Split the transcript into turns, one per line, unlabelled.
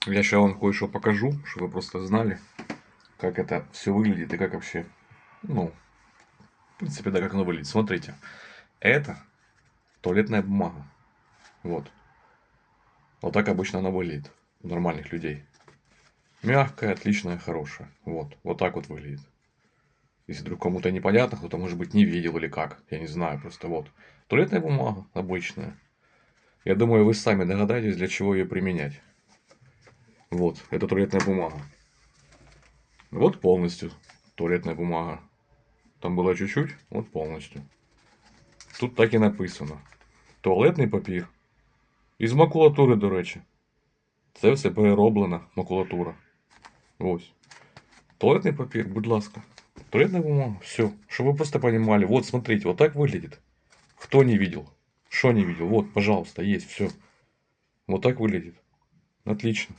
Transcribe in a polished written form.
Я сейчас вам кое-что покажу, чтобы вы просто знали, как это все выглядит и как вообще, ну, в принципе, да, как оно выглядит. Смотрите, это туалетная бумага. Вот. Вот так обычно она выглядит у нормальных людей. Мягкая, отличная, хорошая. Вот. Вот так вот выглядит. Если вдруг кому-то непонятно, кто-то, может быть, не видел или как. Я не знаю, просто вот. Туалетная бумага обычная. Я думаю, вы сами догадаетесь, для чего ее применять. Вот. Это туалетная бумага. Вот полностью туалетная бумага. Там было чуть-чуть, вот полностью. Тут так і написано. Туалетний папір. Із макулатури, до речі. Це все перероблена макулатура. Ось. Туалетный папір, будь ласка. Туалетная бумага. Все. Чтобы вы просто понимали. Вот, смотрите, вот так выглядит. Кто не видел? Что не видел? Вот, пожалуйста, есть, все. Вот так выглядит. Отлично.